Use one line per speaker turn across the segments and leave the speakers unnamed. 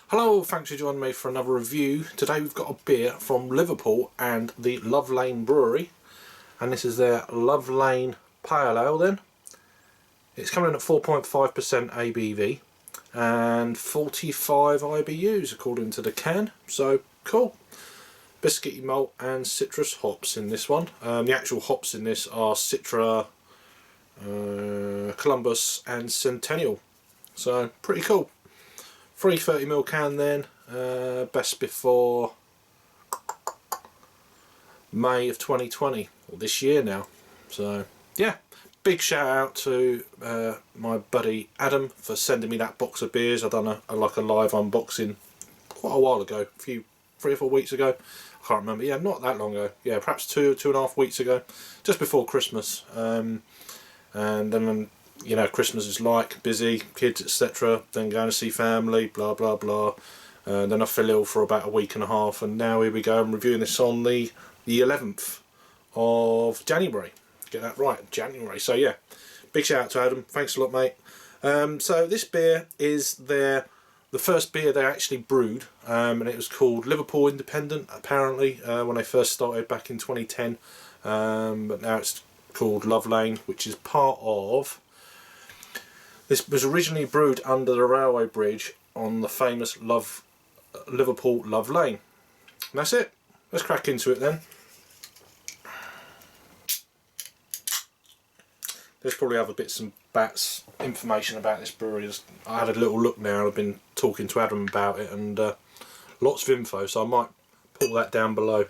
Hello, thanks for joining me for another review. Today we've got a beer from Liverpool and the Love Lane Brewery, and this is their Love Lane Pale Ale then. It's coming in at 4.5% ABV and 45 IBUs according to the can, so cool. Biscuity malt and citrus hops in this one. The actual hops in this are Citra, Columbus and Centennial, so pretty cool. 330ml can then, best before May of 2020, or this year now. So yeah, big shout out to my buddy Adam for sending me that box of beers. I done a live unboxing quite a while ago, 3 or 4 weeks ago. I can't remember. Yeah, not that long ago. Yeah, perhaps 2.5 weeks ago, just before Christmas. And then, you know, Christmas is like busy, kids, etc. Then going to see family, blah blah blah. Then I fell ill for about a week and a half, and now here we go. I'm reviewing this on the 11th of January. Get that right, January. So yeah, big shout out to Adam. Thanks a lot, mate. So this beer is the first beer they actually brewed, and it was called Liverpool Independent apparently when they first started back in 2010. But now it's called Love Lane, which is part of. This was originally brewed under the railway bridge on the famous Liverpool Love Lane. And that's it. Let's crack into it then. There's probably other bits and bats information about this brewery. I had a little look now and I've been talking to Adam about it, and lots of info, so I might put that down below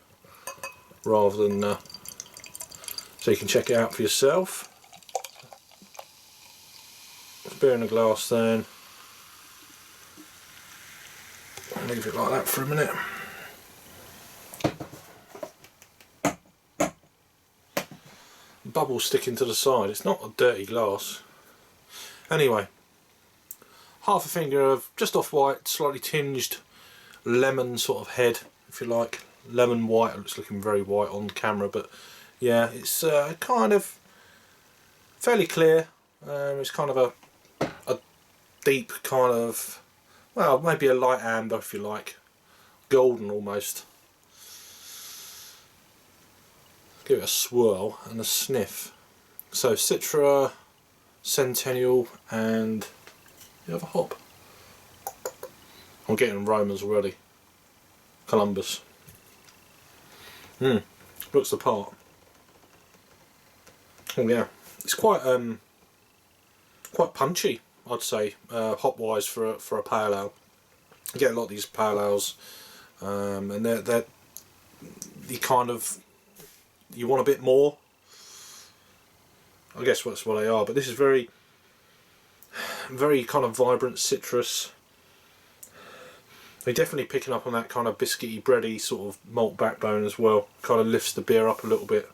rather than so you can check it out for yourself. Beer in a glass then. Leave it like that for a minute. Bubbles sticking to the side. It's not a dirty glass. Anyway, half a finger of just off white, slightly tinged lemon sort of head, if you like. Lemon white. It's looking very white on camera, but yeah, it's kind of fairly clear. It's kind of a deep kind of, well, maybe a light amber if you like, golden almost. Give it a swirl and a sniff. So Citra, Centennial and the other hop. I'm getting aromas already. Columbus. Looks the part. Oh yeah, it's quite punchy, I'd say, hop wise for a pale ale. You get a lot of these pale ales, and they're you kind of, you want a bit more. I guess that's what they are, but this is very kind of vibrant citrus. They're definitely picking up on that kind of biscuity, bready sort of malt backbone as well. Kind of lifts the beer up a little bit.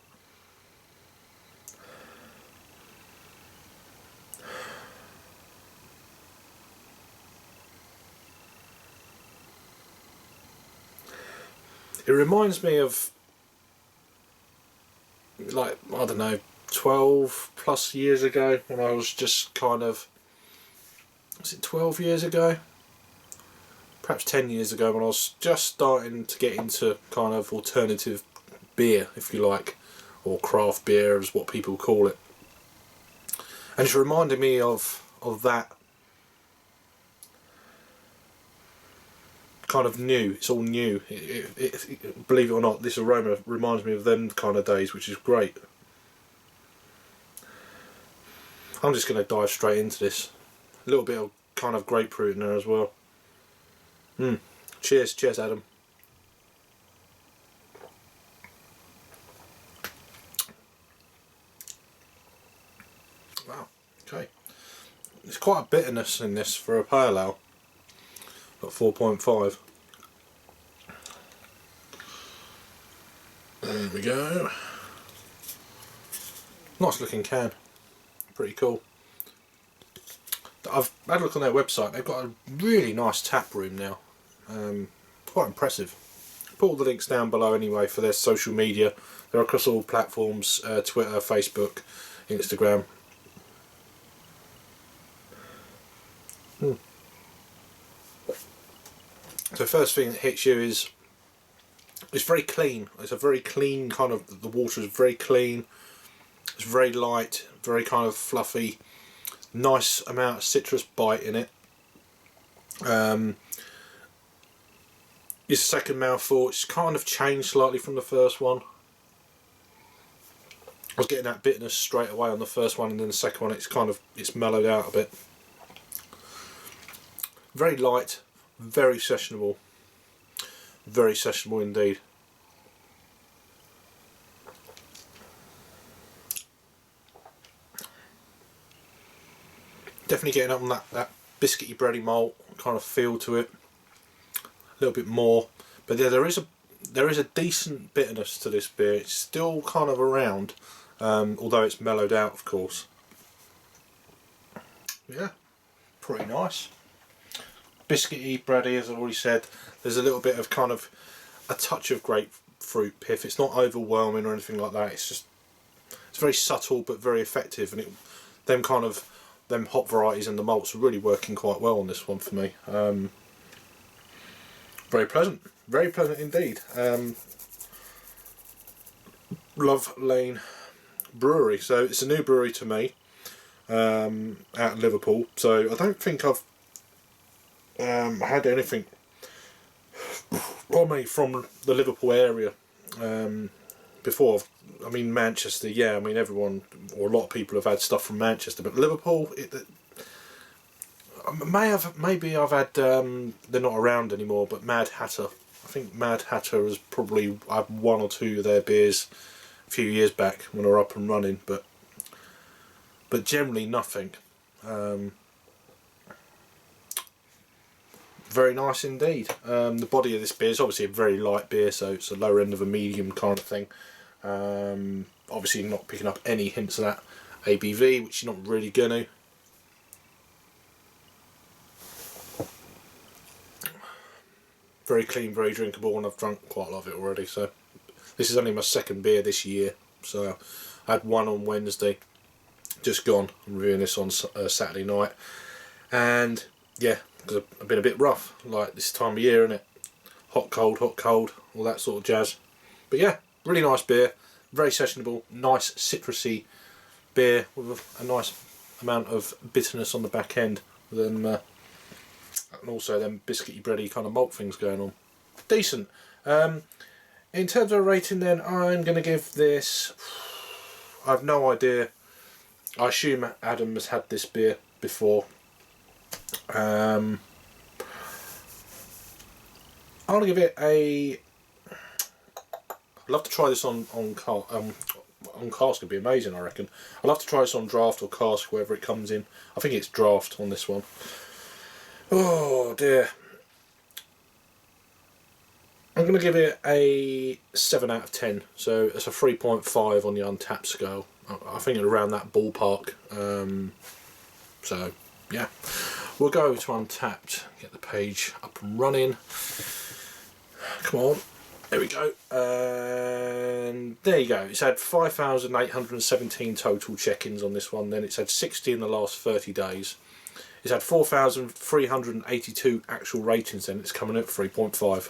It reminds me of, like, I don't know, 12 plus years ago when I was just kind of, was it 12 years ago? Perhaps 10 years ago when I was just starting to get into kind of alternative beer, if you like, or craft beer is what people call it. And it's reminded me of that. Kind of new, it's all new. Believe it or not, this aroma reminds me of them kind of days, which is great. I'm just going to dive straight into this. A little bit of kind of grapefruit in there as well. Cheers Adam. Wow, okay. There's quite a bitterness in this for a pale ale. Got 4.5. There we go. Nice looking can. Pretty cool. I've had a look on their website. They've got a really nice tap room now. Quite impressive. Put all the links down below anyway for their social media. They're across all platforms, Twitter, Facebook, Instagram. So first thing that hits you is it's very clean. It's a very clean kind of, the water is very clean. It's very light, very kind of fluffy. Nice amount of citrus bite in it. Your second mouthful, it's kind of changed slightly from the first one. I was getting that bitterness straight away on the first one, and then the second one it's mellowed out a bit. Very light, very sessionable. Very sessionable indeed. Definitely getting up on that biscuity bready malt kind of feel to it. A little bit more, but yeah, there is a decent bitterness to this beer. It's still kind of around, although it's mellowed out, of course. Yeah, pretty nice. Biscuity, bready, as I've already said. There's a little bit of kind of a touch of grapefruit pith. It's not overwhelming or anything like that. It's very subtle but very effective, and them hop varieties and the malts are really working quite well on this one for me. Very pleasant indeed. Love Lane Brewery. So it's a new brewery to me, out of Liverpool. So I don't think I've had anything from the Liverpool area before. I mean, Manchester, yeah, I mean everyone, or a lot of people have had stuff from Manchester, but Liverpool, maybe I've had, they're not around anymore, but Mad Hatter. I think Mad Hatter has probably, I had one or two of their beers a few years back when they were up and running, but generally nothing. Very nice indeed. The body of this beer is obviously a very light beer, so it's a lower end of a medium kind of thing. Obviously not picking up any hints of that ABV, which you're not really gonna. Very clean, very drinkable, and I've drunk quite a lot of it already. So this is only my second beer this year. So I had one on Wednesday, just gone. I'm reviewing this on Saturday night, and yeah, because I've been a bit rough, like this time of year, innit? Hot, cold, all that sort of jazz. But yeah, really nice beer, very sessionable, nice citrusy beer with a nice amount of bitterness on the back end, and also them biscuity bready kind of malt things going on. Decent. In terms of a rating then, I'm going to give this, I have no idea, I assume Adam has had this beer before. I'm going to give it a, I'd love to try this on cask, would be amazing, I reckon. I'd love to try this on draft or cask, wherever it comes in. I think it's draft on this one. Oh dear. I'm going to give it a 7 out of 10, so it's a 3.5 on the Untapped scale. I think it's around that ballpark. So yeah, we'll go over to Untapped, get the page up and running. Come on, there we go. And there you go. It's had 5,817 total check-ins on this one. Then it's had 60 in the last 30 days. It's had 4,382 actual ratings. Then it's coming at 3.5.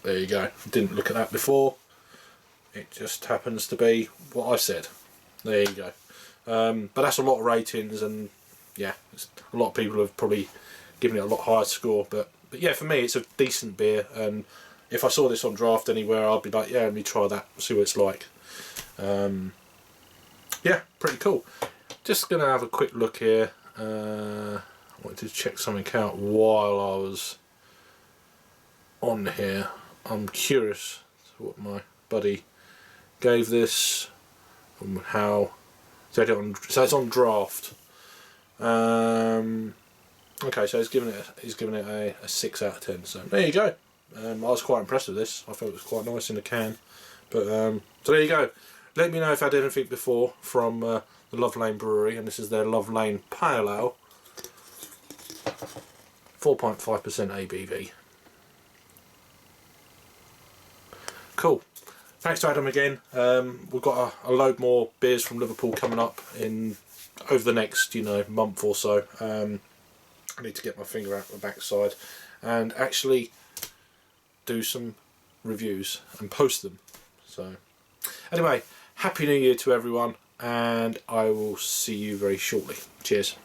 There you go. Didn't look at that before. It just happens to be what I said. There you go. But that's a lot of ratings, and yeah, a lot of people have probably given it a lot higher score. But yeah, for me, it's a decent beer, and if I saw this on draft anywhere, I'd be like, yeah, let me try that, see what it's like. Yeah, pretty cool. Just gonna have a quick look here. I wanted to check something out while I was on here. I'm curious to what my buddy gave this and how. So it's on draft. Okay, so he's given it a 6 out of 10. So there you go. I was quite impressed with this. I thought it was quite nice in the can. But so there you go. Let me know if I had anything before from the Love Lane Brewery, and this is their Love Lane Pale Ale. 4.5% ABV. Cool. Thanks to Adam again. We've got a load more beers from Liverpool coming up over the next month or so. I need to get my finger out the backside and actually do some reviews and post them. So anyway, Happy New Year to everyone, and I will see you very shortly. Cheers.